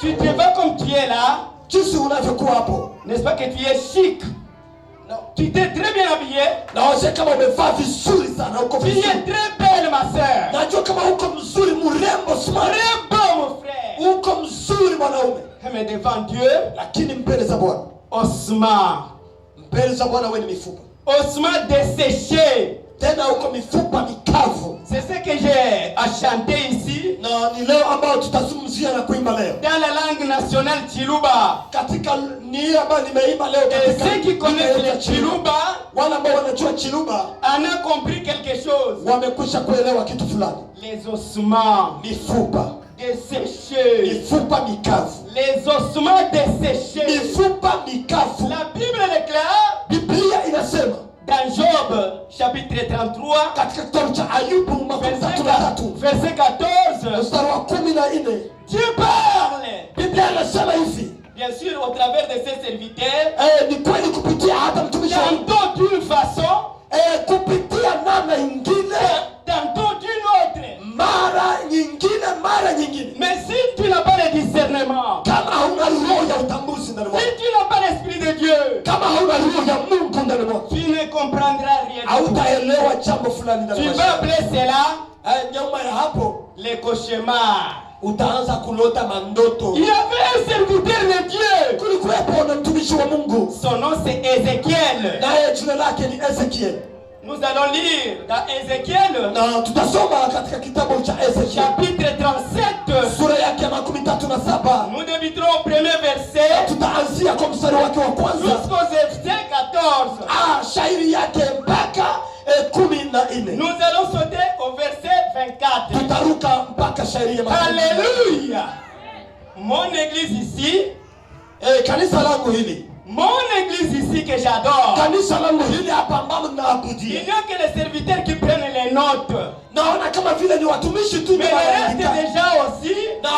Tu te vois comme tu es là. Jinsi unavyokuwa hapo. N'est-ce pas que tu es chic? Non. Tu t'es très bien habillé. Naona kama umevaa vizuri sana uko Tu vizuri. es très belle ma sœur. Najua kama uko mzuri mrembo smart. Très beau mon frère. Uko mzuri mwanaume. Mais devant Dieu, Lakini mbele za Bwana. ossements. Mbele za Bwana wewe ni mifupa. Ossements desséchés. Tena uko mifupa mikavu. C'est ce que j'ai à chanter ici. Na ni leo ambao tutazungumzia na kuimba leo. Dans la langue nationale Chiluba. Katika ni ambayo nimeimba leo katika. Ceux qui connaissent le Chiluba, wale ambao wanajua Chiluba, on a compris quelque chose. Wamekwisha kuelewa kitu fulani. Les ossements. Mifupa desséchés. Mifupa mikavu. Les ossements desséchés. Mifupa mikavu. La Bible déclare. Biblia inasema. Dans Job, chapitre 33, katika kitabu cha Ayubu verset 14, mstari wa 14, Dieu parle. Biblia inasema hivi. Bien sûr, au travers de ses serviteurs, ni kweli kupitia hata mtumishi tantôt d'une façon, kupitia namna nyingine, tantôt d'une autre, mara nyingine. Mais si tu n'as pas le discernement, kama hauna roho ya utambuzi ndani mwako, si tu n'as pas l'esprit de Dieu, kama hauna roho ya Mungu ndani mwako, tu ne comprendras rien. Hautaelewa jambo fulani ndani mwako. Tu vas appeler cela nyuma ya hapo les cauchemars. Utaanza kulota mandoto. Il y avait un serviteur de Dieu. Kulikuwepo na mtumishi wa Mungu. Son nom c'est Ézéchiel. Naye jina lake ni Ezekiel. Nous allons lire dans Ézéchiel. Na tutasoma katika kitabu cha Ezekiel. Chapitre 37. Sura yake ya 37. Nous débuterons au premier verset. Tutaanzia kwa mstari wake wa kwanza. Jusqu'au verset 14. Shairi yake mpaka 14. Nous allons sauter au verset 24. Tutaruka mpaka shairi ya 24. Alléluia. Mon église ici. Kanisa langu hili. Mon église ici que j'adore. Kanisa langu hili hapa ambamo naabudia. Il n'y a que les serviteurs qui prennent les notes. Naona kama vile ni watumishi tu. Mais le reste des gens aussi. Na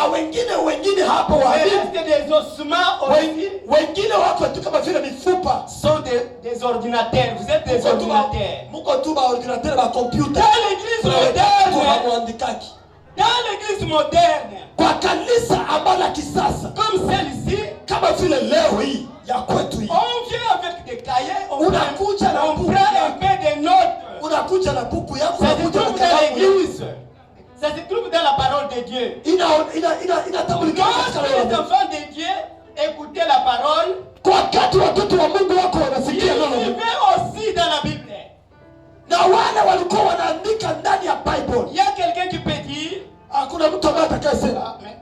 wengine hapo wa. Le reste des ossements aussi. Wengine wako tu kama vile mifupa. Sont des ordinateurs. Vous êtes des ordinateurs. Muko tu ba ordinateur ba computer. Dans l'église moderne. Muandikaki. Dans l'église moderne. Kwa kanisa ambalo la kisasa. Comme celle-ci. Kama vile leo hii. Ya kwetu hii. On vient avec des cahiers, on prend un peu de notes. Unakuja na buku yako, ça se trouve dans l'église. Ça se trouve dans la parole de Dieu. Quand les enfants de Dieu écoutaient la parole, ils écrivaient aussi dans la Bible. Il y a quelqu'un qui peut dire, mais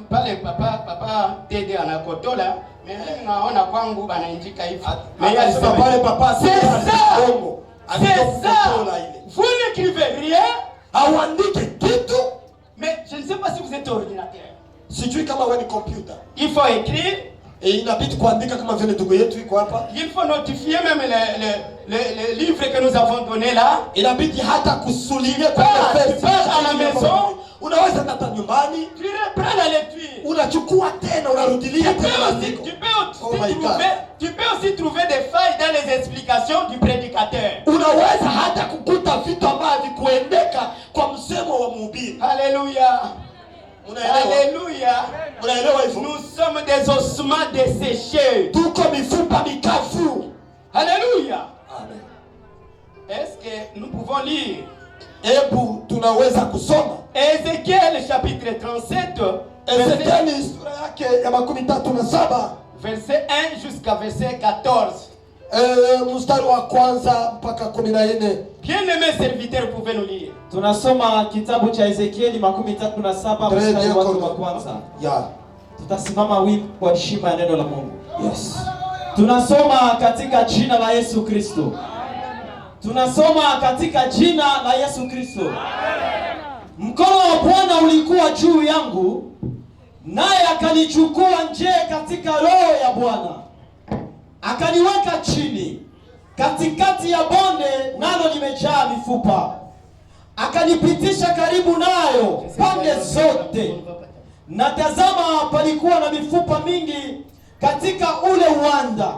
pas le papa Tede anakotola. Mais naona kwangu banaandika hivi. Mais il y a papa c'est ça. Vous n'écrivez rien. Mais je ne sais pas si vous êtes ordinateur. Il faut écrire. Il faut notifier même les livres que nous avons donnés là. Tu pars à la maison. Tu reprends la lecture. Tu peux aussi trouver des failles dans les explications du prédicateur. Alléluia. Alléluia. Nous sommes des ossements desséchés. Alléluia. Est-ce que nous pouvons lire Ézéchiel chapitre 37 verset 1 jusqu'à verset 14. Bien-aimés serviteurs, vous pouvez nous lire. Tunasoma kitabu cha Ezekieli 37 mstari wa kwanza. Tutasimama wima kwa heshima ya neno la Mungu. Yes. Tunasoma katika jina la Yesu Kristo. Tunasoma katika jina la Yesu Kristo. Mkono wa Bwana ulikuwa juu yangu, naye akanichukua nje katika roho ya Bwana. Akaniweka chini katikati ya bonde, nalo limejaa mifupa. Akanipitisha karibu nayo pande zote. Na tazama, palikuwa na mifupa mingi katika ule uwanda.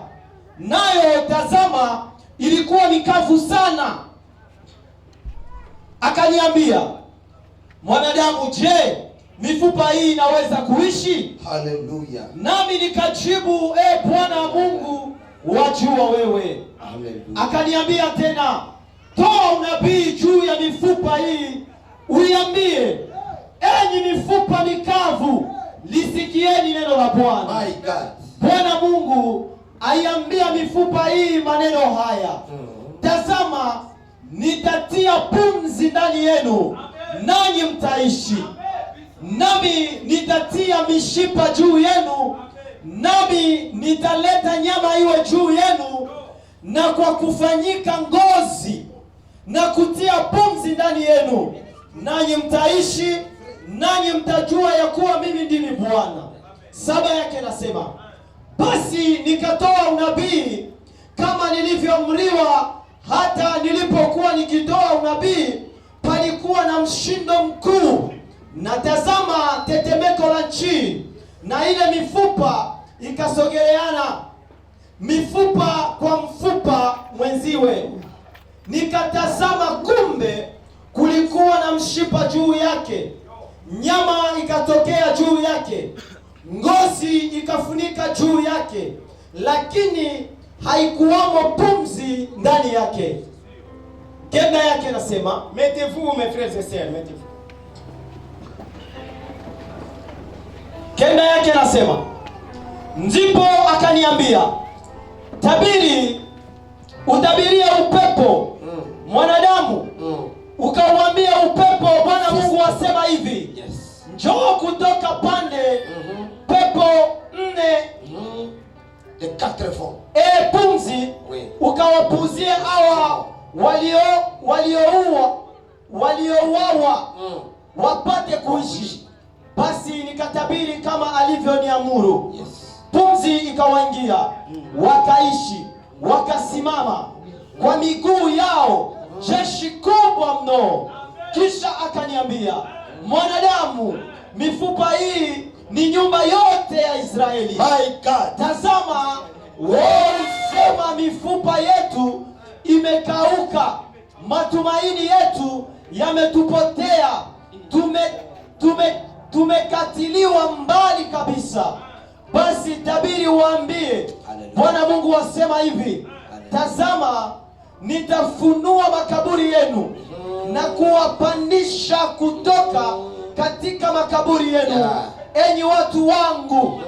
Nayo tazama, ilikuwa mikavu sana. Akaniambia, mwanadamu, je, mifupa hii inaweza kuishi? Haleluya. Nami nikajibu, Bwana Mungu, wajua wewe. Haleluya. Akaniambia tena, toa unabii juu ya mifupa hii, uiambie, enyi mifupa mikavu, lisikieni neno la Bwana. My God. Bwana Mungu aiambia mifupa hii maneno haya. Tazama, nitatia pumzi ndani yenu, nanyi mtaishi. Nami nitatia mishipa juu yenu, nami nitaleta nyama iwe juu yenu, na kwa kufanyika ngozi, na kutia pumzi ndani yenu, nanyi mtaishi, nanyi mtajua ya kuwa mimi ndimi Bwana. 7 yake nasema, basi nikatoa unabii kama nilivyoamriwa. Hata nilipokuwa nikitoa unabii, palikuwa na mshindo mkuu, na tazama, tetemeko la nchi, na ile mifupa ikasogeleana, mifupa kwa mfupa mwenziwe. Nikatazama, kumbe kulikuwa na mshipa juu yake, nyama ikatokea juu yake, ngozi ikafunika juu yake, lakini haikuwamo pumzi ndani yake. Kenda yake nasema, Mettez-vous mes frères et sœurs, mettez-vous. Kenda yake nasema, ndipo akaniambia, tabiri, utabirie upepo, mwanadamu, ukauambia upepo, Bwana Mungu asema hivi, njoo kutoka pande pepo 4 de 4 fois. Pumzi, ukawapuzie hawa waliouawa wapate kuishi. Basi nikatabiri kama alivyoniamuru. Pumzi ikawaingia, wakaishi, wakasimama kwa miguu yao, jeshi kubwa mno. Kisha akaniambia, mwanadamu, mifupa hii ni nyumba yote ya Israeli. My God. Tazama, wao mifupa yetu imekauka, matumaini yetu yametupotea, tumekatiliwa mbali kabisa. Basi tabiri uambie, Bwana Mungu asema hivi, tazama, nitafunua makaburi yenu na kuwapandisha kutoka katika makaburi yenu, enyi watu wangu,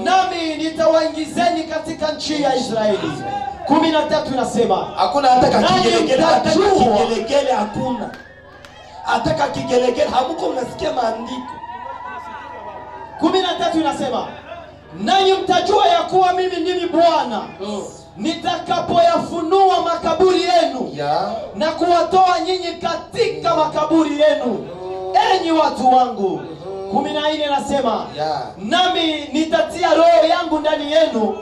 nami nitawaingizeni katika nchi ya Israeli. 13 inasema, hakuna hata kigelegele, hata kigelegele hakuna. Hata kigelegele hamuko, mnasikia maandiko. 13 inasema, nanyi mtajua ya kuwa mimi ndimi Bwana nitakapoyafunua makaburi yenu na kuwatoa nyinyi katika makaburi yenu, enyi watu wangu. 14 nasema, nami nitatia roho yangu ndani yenu,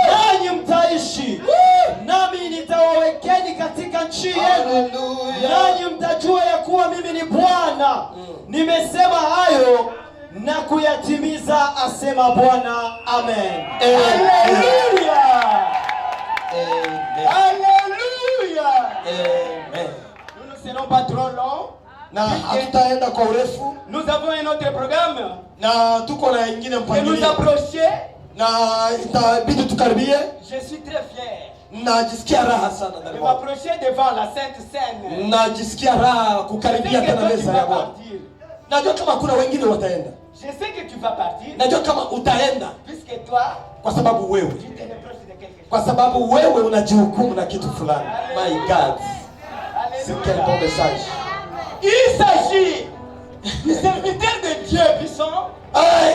nanyi mtaishi, nami nitawawekeni katika nchi yenu, nanyi mtajua ya kuwa mimi ni Bwana. Nimesema hayo na kuyatimiza, asema Bwana. Amen. Alléluia. Amen. Alléluia. Amen. Nous ne serons pas trop longs. Na hatutaenda kwa urefu, Nous avons un autre programme na tuko na ingine que nous mpangilio, approcher. na itabidi tukaribie. Je suis très fier Najisikia raha sana de ndani mwangu. m'approcher devant la Sainte Seine. Najisikia raha Je sais kukaribia que tena toi tu meza vas ya Bwana. partir. Najua kama kuna wengine wataenda. Je sais que tu vas partir. Najua kama utaenda Puisque toi, kwa sababu wewe, tu te reproches de quelque chose. kwa sababu wewe unajihukumu na kitu fulani. My God. C'est quel bon message. Il s'agit du serviteur de Dieu puissant.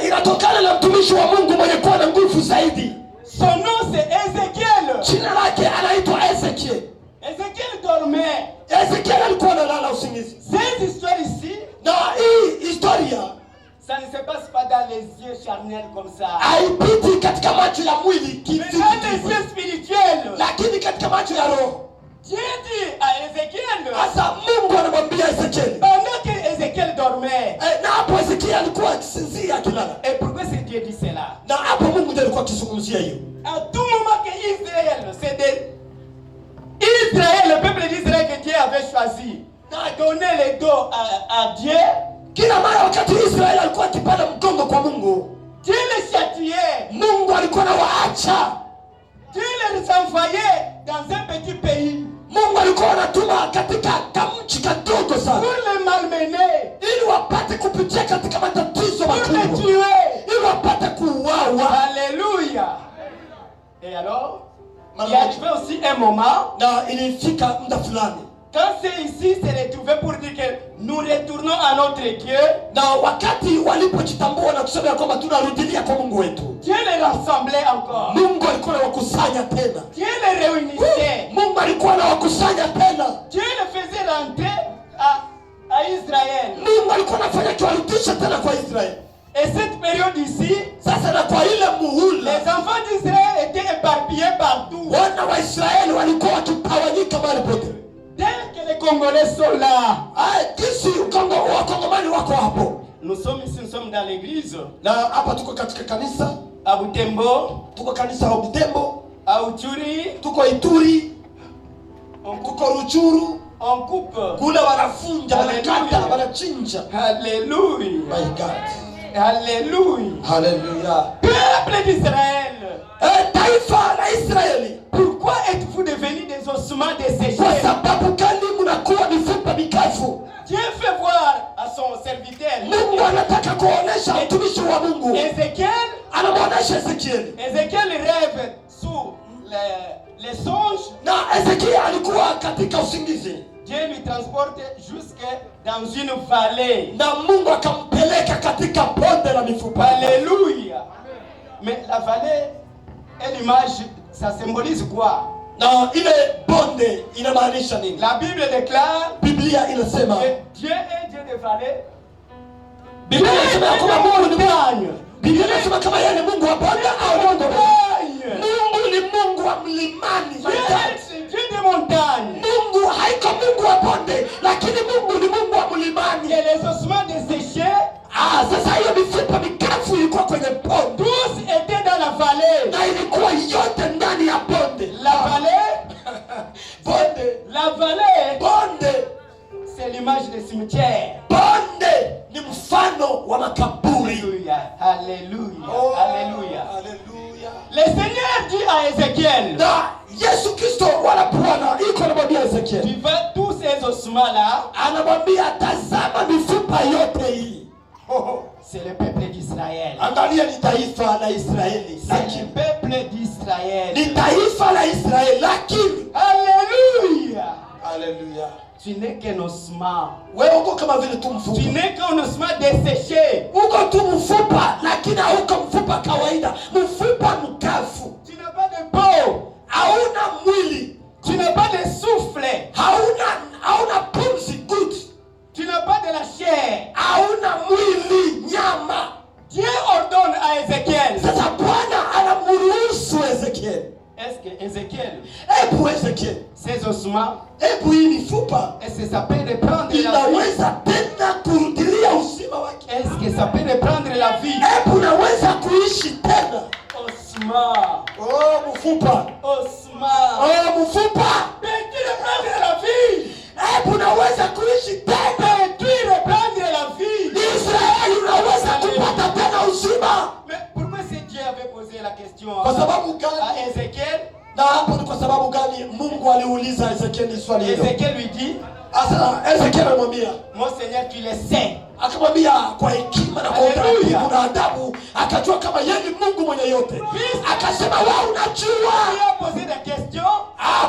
Inatokana na mtumishi wa Mungu mwenye kuwa na nguvu zaidi. Son nom c'est Ézéchiel. Jina lake anaitwa Ezekiel. Ézéchiel dormait. Ezekiel alikuwa analala usingizi. Cette histoire ici, Na hii historia ça ne se passe pas dans les yeux charnels comme ça. haipiti katika macho ya mwili Mais dans les yeux spirituels. lakini katika macho ya roho. Dieu dit à Ézéchiel, Sasa Mungu anamwambia Ezekiel, pendant que Ézéchiel dormait, na hapo Ezekiel alikuwa akisinzia akilala. et pourquoi c'est Dieu dit cela? Na hapo Mungu ndiye alikuwa akizungumzia hiyo. À tout moment que Israël, Israël, le peuple d'Israël que Dieu avait choisi, a donné le dos à Dieu. Kila mara wakati Israeli alikuwa kuacha. Dieu les envoyait dans un petit pays. Mungu alikuwa anatuma katika kamchi kadogo sana. Pour les malmener. Ili wapate kupitia katika matatizo makubwa. Pour les tuer. Ili wapate kuuawa. Alléluia. Et alors, il y avait aussi un moment. Na ilifika muda fulani. Quand c'est ici, c'est retrouvé pour dire que nous retournons à notre Dieu. Na wakati walipojitambua na kusema kwamba tunarudilia kwa Mungu wetu. Dieu les rassemblait encore. Mungu alikuwa anawakusanya tena. Dieu les réunissait. Mungu alikuwa anawakusanya tena. Dieu les faisait rentrer à Israël. Mungu alikuwa anafanya tuwarudishe tena kwa Israeli. Et cette période ici, sasa na kwa ile muhula, les enfants d'Israël étaient éparpillés partout. Wana wa Israeli walikuwa wakitawanyika mahali pote. Dès que les Congolais sont là, kisi Wakongomani wako hapo. Nous sommes ici, nous sommes dans l'église. Na hapa tuko katika kanisa à Butembo, tuko kanisa la Butembo, à Uturi, tuko Ituri, tuko Ruchuru, on coupe. Kule wanafunja, wanakata, wanachinja. Alléluia. My God. Alléluia. Hallelujah. Peuple d'Israël. Taifa la Israeli. Pourquoi êtes-vous devenus des ossements desséchés? Kwa sababu gani mnakuwa mifupa mikavu? Dieu fait voir à son serviteur. Mungu anataka kuonesha mtumishi wa Mungu. Ezekiel anamuonesha Ezekiel. Ezekiel rêve sous les songes. Na Ezekiel alikuwa katika usingizi. Dieu lui transporte jusque dans une vallée. Na Mungu akampeleka katika bonde la mifupa. Alléluia. Mais la vallée est l'image, ça symbolise quoi? Na ile bonde inamaanisha nini? La Bible déclare, Biblia inasema Dieu est Dieu de vallée. Biblia inasema kwamba Mungu ni montagne. Biblia inasema kama yeye ni Mungu wa bonde au Mungu ni Mungu wa mlimani. Dieu de montagne. Mungu haiko Mungu wa bonde, lakini Mungu ni Mungu wa mlimani. Et les ossements desséchés, sasa hiyo mifupa mikavu ilikuwa kwenye bonde. Tous étaient dans la vallée. Na ilikuwa yote ndani ya bonde. La vallée, bonde. La vallée, bonde, c'est l'image des cimetières. Bonde ni mfano wa makaburi. Alléluia. Alléluia. Oh, alléluia. Alléluia. Le Seigneur dit à Ézéchiel, na Yesu Kristo wala Bwana iko anamwambia Ezekiel, tu vois tous ces ossements là, anamwambia tazama mifupa yote hii. C'est le peuple d'Israël. Angalia ni taifa la Israeli. C'est le peuple d'Israël. Ni taifa la Israeli lakini. Alléluia. Alléluia. Tu n'es qu'un ossement. Wewe uko kama vile tu mfupa. Tu n'es qu'un ossement desséché. Uko tu mfupa lakini hauko mfupa kawaida. Mfupa mkavu. Tu n'as pas de peau. Hauna mwili. Tu n'as pas de souffle. Hauna pumzi good. Tu n'as pas de la chair. Hauna mwili nyama. Dieu ordonne à Ézéchiel. Sasa Bwana anamruhusu Ezekiel. Est-ce que Ézéchiel, Ezekiel, ces ossements, hii mifupa, est-ce que ça peut reprendre la vie? Inaweza tena kurudilia uzima wake. Est-ce que ça peut reprendre la vie? Unaweza kuishi tena. Ossements. Oh mfupa. Ossements. Oh mfupa. Peux-tu reprendre la vie? Unaweza kuishi tena. Peux-tu reprendre la vie? Israeli unaweza kupata tena uzima. Mais pourquoi c'est Dieu avait posé la question Kwa sababu gani? À Ézéchiel? Na hapo ni kwa sababu gani Mungu aliuliza Ezekiel swali hilo? Ézéchiel lui dit, Ezekiel anamwambia, mon Seigneur, tu le sais. Akamwambia kwa hekima na kwa utaratibu na adabu, akajua kama yeye ni Mungu mwenye yote. Akasema wewe unajua. Il a posé la question.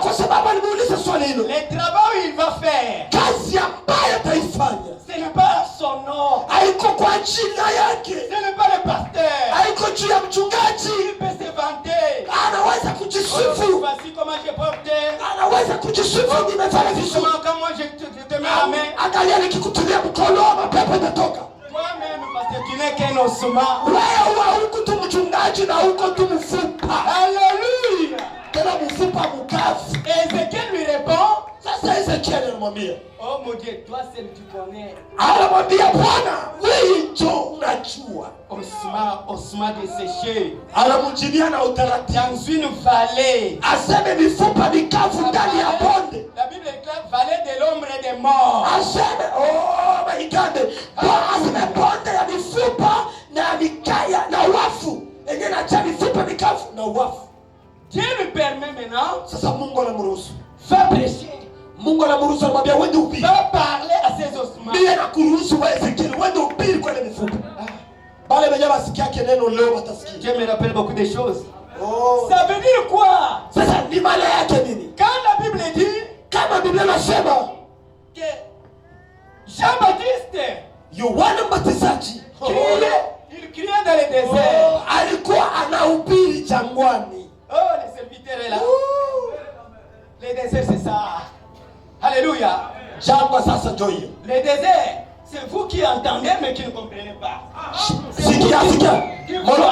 Kwa sababu alimuuliza swali hilo. Le travail il va faire. Kazi ambayo ataifanya. Ce n'est pas son nom. Haiko kwa jina yake. Ce n'est pas le pasteur. Haiko juu ya mchungaji. Il peut se vanter. Anaweza kujisifu. Voici comment j'ai porté. Anaweza kujisifu nimefanya vizuri. Comment moi je te mets la main. Angalia nikikutumia mkono mapepo inatoka. Toi-même parce que tu n'es qu'un ossement. Wewe huko tu mchungaji na huko tu mfupa. Alléluia. Tena mfupa mkavu. Ézéchiel lui répond. Sasa Ezekiel anamwambia, oh mon Dieu, toi seul tu connais. Anamwambia Bwana, wewe ndio unajua. Ossements desséchés. Anamjibia na utaratibu. Dans une vallée. Aseme mifupa mikavu ndani ya bonde. La Bible déclare vallée de l'ombre et des morts. Aseme oh my God. Aseme bonde ya mifupa na mikaya na wafu. Yenye na mifupa mikavu na wafu. unahubiri kwa ile mifupa. Bale wenyewe wasikia neno leo watasikia. Dieu me rappelle beaucoup de choses. Oh. Ça veut dire quoi? Sasa ni maana yake nini? Quand la Bible dit Kama Biblia inasema que Jean-Baptiste Yohana Mbatizaji il criait dans le désert. alikuwa anahubiri jangwani. Oh, le serviteur est là. Le désert, c'est ça. Alléluia. Jangwa sasa ndio hiyo. Le désert, c'est vous qui entendez mais qui ne comprenez pas. Sikia. Molo.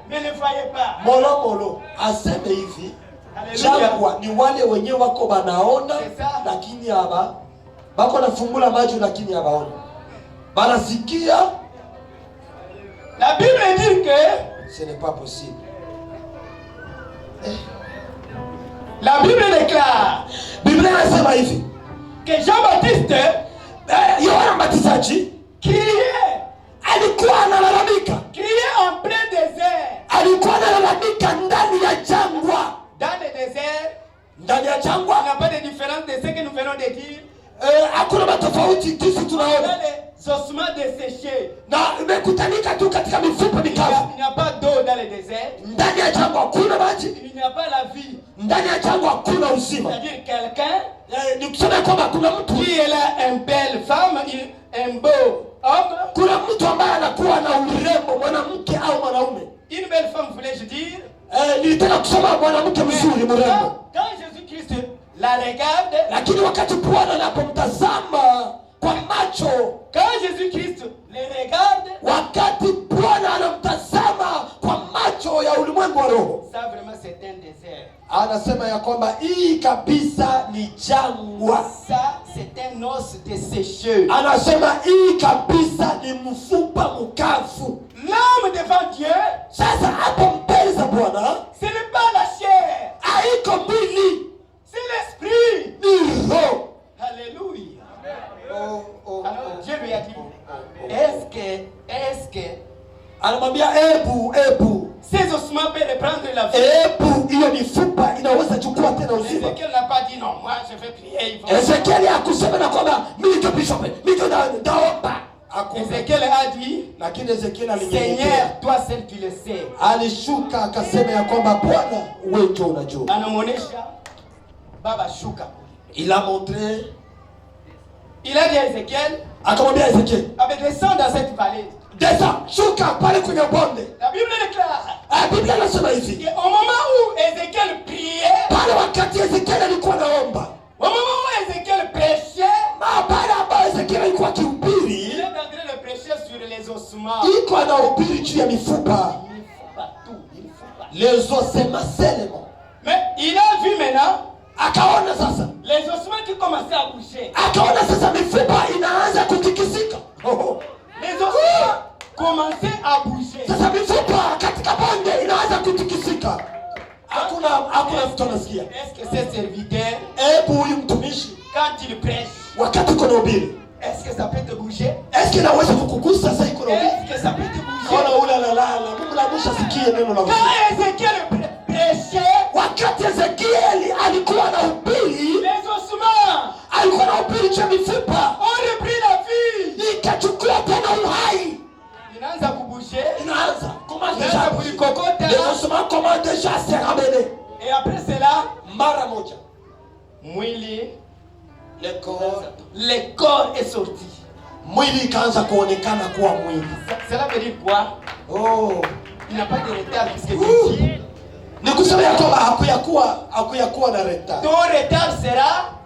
Mais ne voyez pas. Molo. Aseme hivi. Jangwa ni wale wenyewe wako banaona lakini haba bako nafungula macho lakini habaona. Banasikia. La Bible dit que ce n'est pas possible. La Bible déclare Biblia inasema hivi que Jean-Baptiste Yohana Mbatizaji alikuwa analalamika. Criait en plein désert. Alikuwa analalamika ndani ya jangwa. Dans le désert, Ndani ya jangwa il n'y a pas de différence de ce que nous venons de dire. Hakuna matofauti jinsi tunaona. Dans les ossements desséchés. Na imekutanika tu katika mifupa mikavu. Il n'y a pas d'eau dans le désert. Ndani ya jangwa hakuna maji. Il n'y a pas la vie. Ndani ya jangwa hakuna uzima. C'est-à-dire quelqu'un Ni kusema kwamba kuna mtu qui est là, une belle femme, un beau homme. Kuna mtu ambaye anakuwa na urembo, mwanamke au mwanaume. Une belle femme, voulais-je dire. Nilitaka kusema mwanamke mzuri mrembo. Quand Jésus-Christ la regarde, lakini wakati Bwana anapomtazama kwa macho, quand Jésus-Christ le regarde, wakati Bwana anamtazama kwa macho ya ulimwengu wa roho, ça vraiment c'est un désert. anasema ya kwamba hii kabisa ni jangwa. Ça c'est un os desséché. Anasema hii kabisa ni mfupa mkavu. L'homme devant Dieu, Sasa hapo mbele za Bwana, ce n'est pas la chair, haiko mwili, c'est l'esprit. ni roho. Alléluia. Alors Dieu lui a dit, est-ce que anamwambia ebu ces ossements peuvent reprendre la vie? ebu hiyo mifupa inaweza chukua tena uzima. Ezekiel n'a pas dit non, moi je vais prier. Ezekiel hakusema na kwamba mimi ndio bishop, mimi ndio naomba. Ezekiel a dit, lakini Ezekiel Seigneur, toi seul tu le sais. Alishuka akasema ya kwamba Bwana wewe ndio unajua. Anamuonesha baba shuka. Il a montré, il a dit à Ezekiel, akamwambia Ezekiel, descends dans cette vallée. Descends, shuka pale kwenye bonde. La Bible déclare, Biblia inasema hivi, au moment où Ezekiel priait, pale wakati Ezekiel alikuwa anaomba, au moment où Ezekiel prêchait, pale ambapo Ezekiel alikuwa akihubiri, il est en train de prêcher sur les ossements. iko anahubiri juu ya mifupa. Il faut pas tout, il faut pas. Les ossements seulement. Mais il a vu maintenant akaona sasa les ossements qui commençaient à bouger. Akaona sasa mifupa inaanza kutikisika. Les ossements commençaient à bouger. Sasa mifupa katika bonde inaanza kutikisika. Hakuna mtu anasikia. Est-ce que ce serviteur, huyu mtumishi quand il prêche, wakati uko nahubiri, est-ce que ça peut te bouger? Est-ce que naweza kukugusa sasa iko nahubiri? Est-ce que ça peut te bouger? Ona ulalala, Mungu lamusha sikie neno la Mungu. Quand Ezekiel prêchait, wakati Ezekiel alikuwa anahubiri, les ossements alikuwa anahubiri juu ya mifupa, ont repris la vie. ikachukua tena uhai. Inaanza kubouger. Inaanza Inaanza kulikokota. Les ossements commencent déjà à se ramener. Et après cela, mara moja mwili, le corps est sorti. Mwili ikaanza kuonekana kuwa mwili. Cela veut dire quoi? Il n'y a pas de retard puisque Dieu dit. Ni kusema ya kwamba hakuyakuwa na retard. Ton retard sera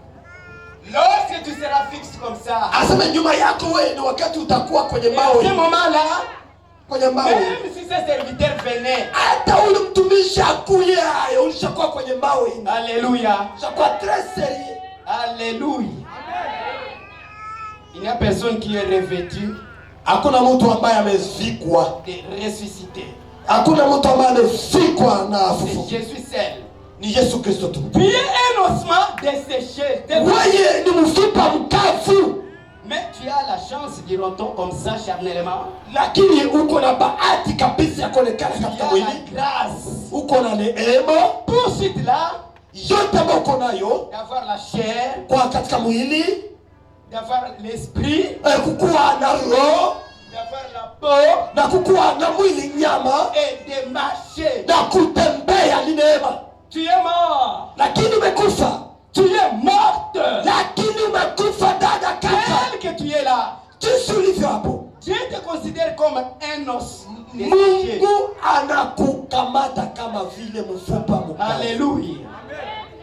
lorsque tu seras fixe comme ça. Asema nyuma yako wewe ni wakati utakuwa kwenye mawe. À ce moment-là, kwenye mawe. même si ce serviteur venait, hata ule mtumishi akuye hayo ulishakuwa kwenye mawe. Alléluia. Ulishakuwa très sérieux. Alléluia. Il n'y a personne qui est revêtu. Hakuna mtu ambaye amevikwa de ressusciter. Hakuna mtu ambaye amefikwa na afufuka. C'est Jésus seul. Ni Yesu Kristo tu. Tu es un ossement desséché. Wewe ni mfupa mkavu. Mais tu as la chance, diront-on comme ça charnellement. Lakini uko na bahati kabisa ya kuonekana katika mwili. Grâce. Uko na neema. Tout suite là. Yote ambayo uko nayo. D'avoir la chair. Kwa katika mwili. d'avoir l'esprit, kukuwa na roho, d'avoir la peau, na kukuwa na mwili nyama, et de marcher. na kutembea ni neema. Tu es mort. Lakini umekufa. Tu es morte. Lakini umekufa dada kaka. Tel que tu es là. Jinsi ulivyo hapo. Dieu te considère comme un os. Mungu anakukamata kama vile mfupa mkavu. Alléluia.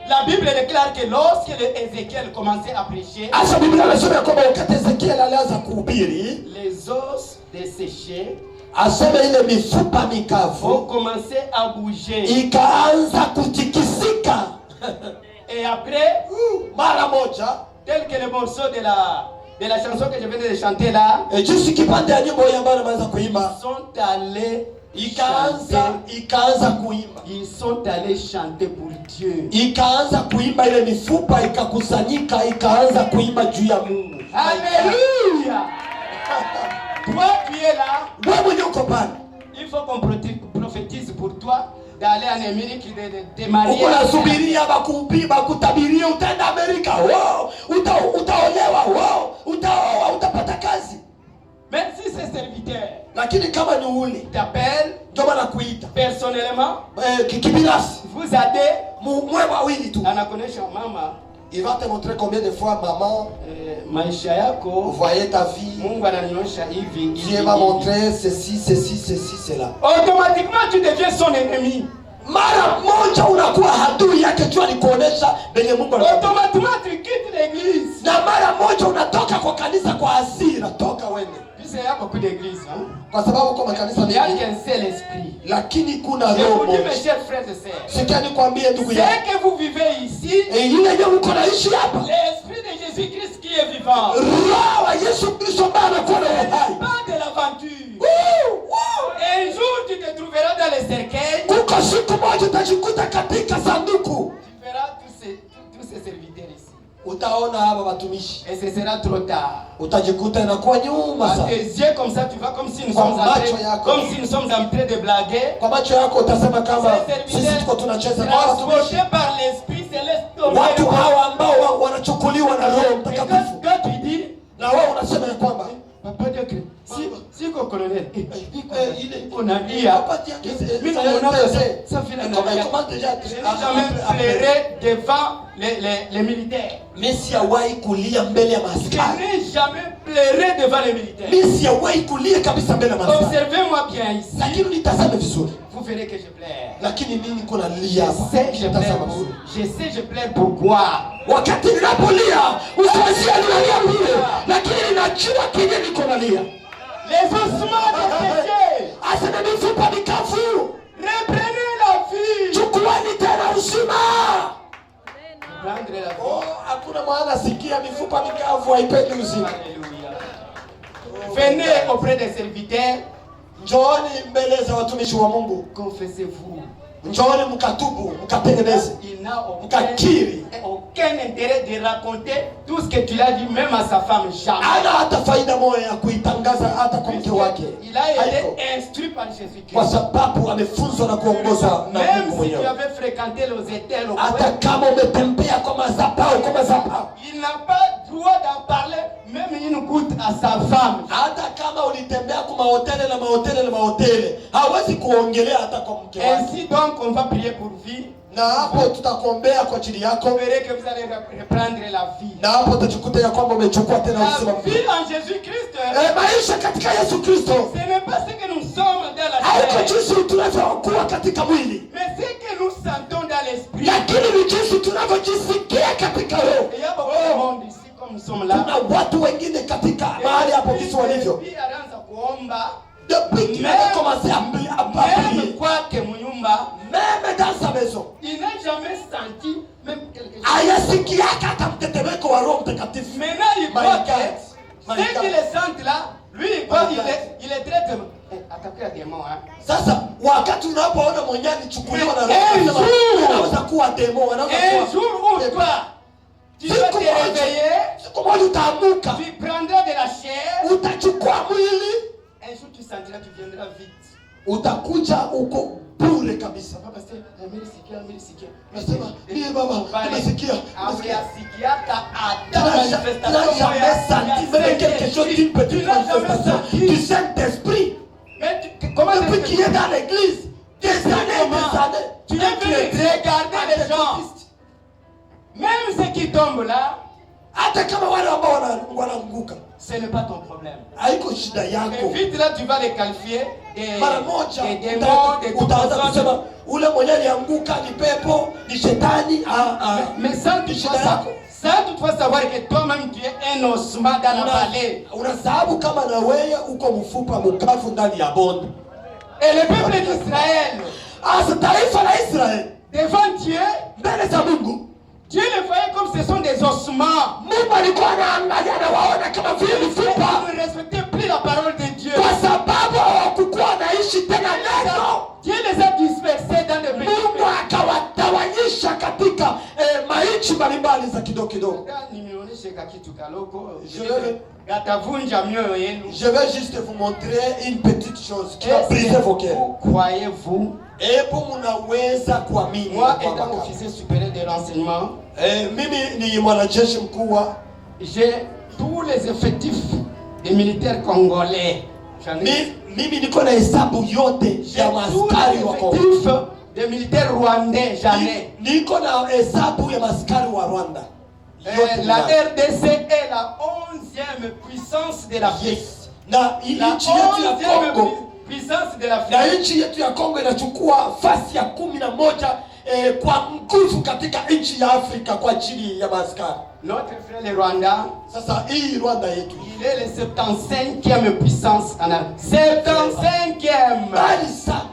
La Bible déclare que lorsque Ézéchiel commençait à prêcher, asa Biblia inasema kwamba wakati Ezekiel alianza kuhubiri, les os desséchés asema ile mifupa mikavu ont commencé à bouger. ikaanza kutikisika. Et après, mara moja, tel que le morceau de la chanson que je venais de chanter là, jinsi kipande ya nyimbo ambayo ameanza kuimba, sont allés ikaanza kuimba. Ils sont allés chanter pour Dieu. Ikaanza kuimba, ile mifupa ikakusanyika, ikaanza kuimba juu ya Mungu. Alléluia. Toi tu es là. Wewe mwenye uko pale. Il faut qu'on prophétise pour toi d'aller en Amérique, de marier. Uko nasubiria bakutabiria utaenda Amerika. Wow! Utaolewa. Wow! Utaoa, utapata kazi. Même si c'est serviteur. Lakini kama ni uli t'appelle, ndio maana kuita personnellement, kibinafsi, vous allez mwe wawili tu. Anakuonesha mama, il va te montrer combien de fois maman, maisha yako, voyez ta vie, Mungu ananionyesha hivi, Dieu m'a montré ceci, cela. Automatiquement tu deviens son ennemi. Mara moja unakuwa adui yake, jua ni kuonesha benye Mungu anakupa. Automatiquement tu quittes l'église. Na mara moja unatoka kwa kanisa kwa hasira, toka wende. Il y a beaucoup d'églises, hein? Kwa sababu kwa makanisa il y a qu'un seul esprit. Lakini kuna roho. Je vous dis moja. mes chers frères et sœurs. Sikia nikwambie ndugu yangu. Ce que vous vivez ici, ile ndio mko naishi hapa. L'esprit de Jésus-Christ qui est vivant. Roho wa Yesu Kristo ambaye anakuwa na uhai. Pas de l'aventure. Un jour tu te trouveras dans les cercueils. Kuko siku moja utajikuta katika sanduku. Tu verras tous ces serviteurs ici. Utaona hapa watumishi. Et ce sera trop tard. Utajikuta inakuwa nyuma sasa. Tes yeux comme ça tu vas comme si nous sommes en train de blaguer. Kwa macho yako utasema kama sisi tuko tunacheza na watumishi. Par l'esprit céleste. Watu hawa ambao wanachukuliwa na Roho Mtakatifu. Quand tu dis, na wewe unasema ya kwamba Papa Dieu, si kwa colonel, on a dit mimi naona ça fait jamais pleurer devant les militaires. Mimi sijawahi kulia mbele ya maaskari. Je n'ai jamais pleuré devant les militaires. Mimi sijawahi kulia kabisa mbele ya maaskari. Observez-moi bien ici. Lakini nitazame vizuri. Vous verrez que je pleure. Lakini mimi niko nalia hapa. Je sais je pleure pourquoi. Wakati ninapolia, usiwazie ninalia vile. Lakini ninajua kile niko nalia. Les ossements desséchés. Asema mifupa mikavu. Reprenez la vie. Chukueni tena uzima. Prendre la vie. Hakuna maana sikia mifupa mikavu haipendi uzima. Alléluia. Venez auprès des serviteurs. Njooni mbele za watumishi wa Mungu. Confessez-vous. Njooni mkatubu, mkatengeneze. Il n'a aucun intérêt de raconter tout ce que tu l'as dit même à sa femme jamais. Ana hata faida moja ya kuitangaza hata kwa mke wake. Il a été instruit par Jésus-Christ. Kwa sababu amefunzwa na kuongozwa na Mungu mwenyewe. Même si tu avais fréquenté les hôtels, hata kama umetembea kwa madhabahu, il n'a pas droit d'en parler même une goutte à sa femme. Hata kama ulitembea kwa mahoteli, hawezi kuongelea hata kwa mke wake. Ainsi donc on va prier pour vie. Na hapo tutakuombea kwa ajili yako. Vous verrez que vous allez reprendre la vie. Na hapo utajikuta ya kwamba umechukua tena uzima. La vie en Jésus-Christ. Maisha katika Yesu Kristo. Ce n'est pas ce que nous sommes dans la chair. Haiko jinsi tunavyokuwa katika mwili. Mais ce que nous sentons dans l'esprit. Lakini ni jinsi tunavyojisikia katika roho. Il y a beaucoup de monde ici comme nous sommes là. Kuna watu wengine katika mahali hapo kisi walivyo. Puis anaanza kuomba. Depuis qu'il a commencé à prier. Même quoi que munyumba. Même dans sa maison. Il n'a jamais senti même quelque chose. Ayasikia hata mtetemeko wa Roho Mtakatifu. Maintenant il croit que ce qu'il sent là, lui il est très attaqué démon, hein. Sasa wakati unapoona mwenyewe chukuliwa na Roho, unaweza kuwa demo, unaweza kuwa. Un jour où toi tu vas te réveiller, siku moja utaamuka, tu prendras de la chair, utachukua mwili. Un jour tu sentiras, tu viendras vite. Utakuja uko bure kabisa. Baba sasa nimesikia. Nasema mimi baba nimesikia. Amesikia Jamais senti même quelque chose d'une petite manifestation du Saint-Esprit. Depuis qu'il est dans l'église, des années. Tu ne peux regarder les gens. Même ceux qui tombent là, ce n'est pas ton problème. Et vite là, tu vas les qualifier des démons, des tout. Mais sans toutefois savoir que toi-même tu es un osma dans la vallée. Et le peuple d'Israël, devant Dieu, Dieu les voyait comme ce sont des ossements. Ils ne respectaient plus la parole de Dieu. Dieu les a dispersés dans le pays. Je vais juste vous montrer une petite chose qui va briser vos cœurs. Croyez-vous? Moi, étant officier supérieur de renseignement, j'ai tous les effectifs des militaires congolais. J'ai tous les effectifs des militaires rwandais. La RDC est la 11e puissance de l'Afrique. La 11e puissance de l'Afrique. Na nchi yetu ya Kongo inachukua nafasi ya 11 kwa nguvu katika nchi ya Afrika kwa ajili ya maskari. Notre frère le Rwanda, sasa hii Rwanda yetu, il est le 75e puissance en Afrique. 75e. Bali sana.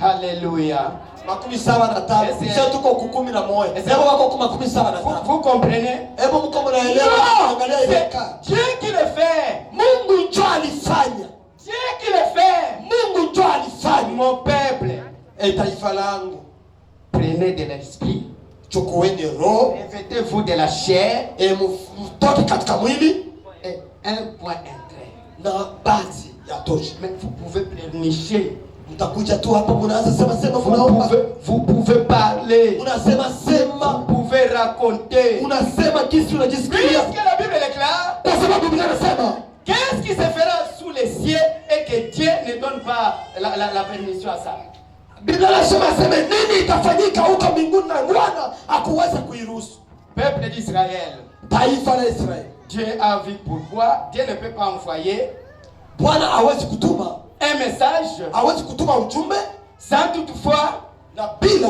Alléluia. Makumi sawa na tano. Sio tuko 11. Sio wako 17. Vous comprenez? Hebu mko mnaelewa? Angalia ile ka. Dieu qui le fait. Mungu ndio alifanya. Dieu qui le fait. Mungu ndio alifanya. Mon peuple. Taifa langu. Prenez de l'esprit. Chukueni roho. Revêtez-vous de la chair. Mtoke katika mwili. Et un point entré. Na basi ya tosha. Mais vous pouvez pleurnicher. Mtakuja tu hapa mnaanza sema mnaomba. Vous pouvez parler. Unasema sema. Vous pouvez raconter. Unasema kisi unajisikia. Puisque la Bible est claire. Kwa sababu Biblia inasema qu'est-ce qui se fera sous les cieux et que Dieu ne donne pas la permission à ça. Biblia inasema nini itafanyika huko mbinguni na Bwana hakuweza kuiruhusu. Peuple d'Israël. Taifa la Israeli. Dieu a vu pourquoi Dieu ne peut pas envoyer Bwana hawezi kutuma un message, hawezi kutuma ujumbe sans toutefois na bila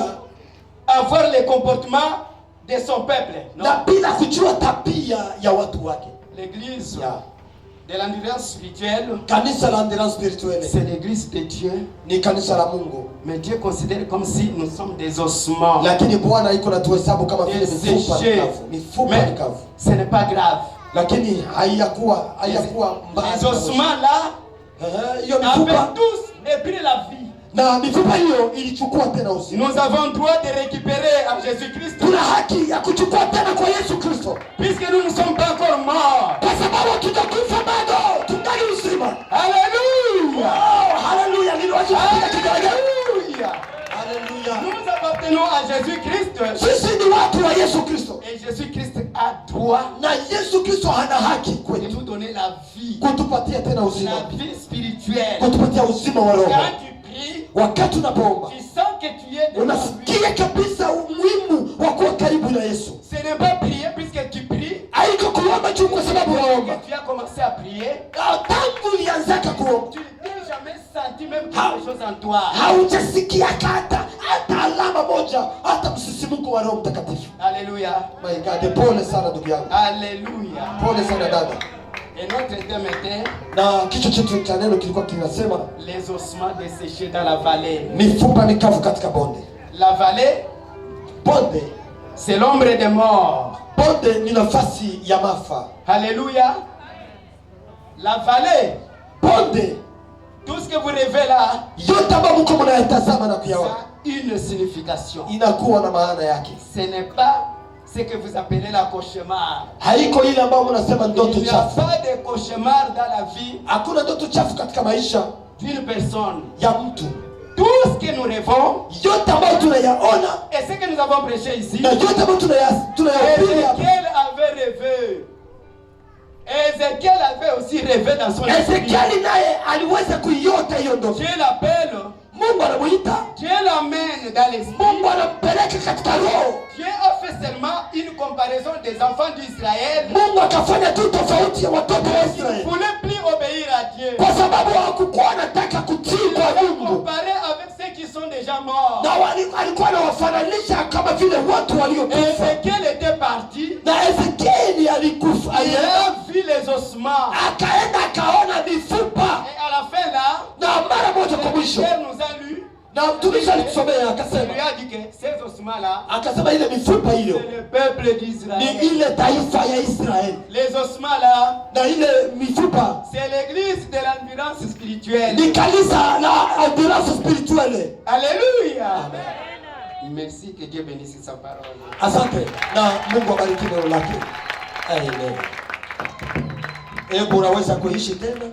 avoir le comportement de son peuple. Non. Na bila kujua tabia ya watu wake. L'église de l'endurance spirituelle, kanisa la endurance spirituelle, c'est l'église de Dieu. Ni kanisa la Mungu. Mais Dieu considère comme si nous sommes des ossements. Lakini Bwana iko na tuhesabu kama vile mifupa mikavu. Ce n'est pas grave. Lakini hayakuwa mbaya. Les ossements là, hiyo mifupa tous et pris la vie. Na mifupa hiyo ilichukua tena uzima. Nous avons droit de récupérer en Jésus-Christ. Tuna haki ya kuchukua tena kwa Yesu Kristo. Puisque nous ne sommes pas encore morts. Kwa sababu tutakufa bado, tungali uzima. Alléluia. Hallelujah. Alléluia. Alléluia. Nous appartenons à Jésus-Christ. Sisi ni watu wa Yesu Kristo. Et Jésus-Christ a droit na Yesu Kristo hana haki de nous donner la vie. Kutupatia tena uzima. La vie spirituelle. Kutupatia uzima wa roho. Quand tu pries, wakati unapoomba, tu sens que tu es unasikia kabisa umuhimu wa kuwa karibu na Yesu. Ce n'est pas prier puisque tu pries. Haiko kuomba tu kwa sababu unaomba. Tu as commencé à prier. Tangu ulianzaka kuomba, tu n'as jamais senti même quelque chose en toi. Haujasikia hata alama moja, hata msisimuko wa Roho Mtakatifu. Alléluia. My God, pole sana ndugu yangu. Alléluia. Pole sana dada. Et notre thème était, na kichwa chetu cha neno kilikuwa kinasema les ossements desséchés dans la vallée. Mifupa mikavu katika bonde. La vallée, bonde, c'est l'ombre des morts. Bonde ni nafasi ya mafa. Alléluia. La vallée, bonde, tout ce que vous rêvez là, yote ambayo mko mnayatazama na kuyaona, ça a une signification. Inakuwa na maana yake. Ce n'est pas ce que vous appelez la cauchemar. Haiko ile ambayo mnasema ndoto chafu. Il n'y a pas de cauchemar dans la vie. Hakuna ndoto chafu katika maisha d'une personne. Ya mtu. tout ce que nous rêvons yote ambayo tunayaona et ce que nous avons prêché ici, na yote ambayo tunayahubiri hapa. Ézéchiel avait rêvé. Ézéchiel avait aussi rêvé dans son esprit. Ezekieli naye aliweza kuiota hiyo ndoto. Dieu l'appelle, Mungu anamuita, Dieu l'amène dans l'esprit. Mungu anampeleka katika roho. Dieu a fait seulement une comparaison des enfants d'Israël. Mungu akafanya tu tofauti ya watoto wa Ils ne Israeli, voulaient plus obéir à Dieu. kwa sababu hawakuwa wanataka kutii kwa Mungu, Comparé avec ceux qui sont déjà morts. na alikuwa anawafananisha kama vile watu waliokufa. Ézéchiel était parti. Na Ezekieli alikufa, Il a vu les ossements. akaenda akaona mifupa, Et à la fin là, na mara moja kwa mwisho, Pierre nous a lu. na mtumishi alitusomea Il lui akasema, a dit que ces ossements là, akasema ile mifupa hiyo c'est le peuple ni d'Israël. ile taifa ya Israeli, Les ossements là, na ile mifupa c'est l'église de l'endurance spirituelle. ni kanisa la endurance spirituelle. Alléluia. Merci, que Dieu bénisse sa parole. Asante na Mungu abariki neno lake. Amen. Hebu unaweza kuishi tena.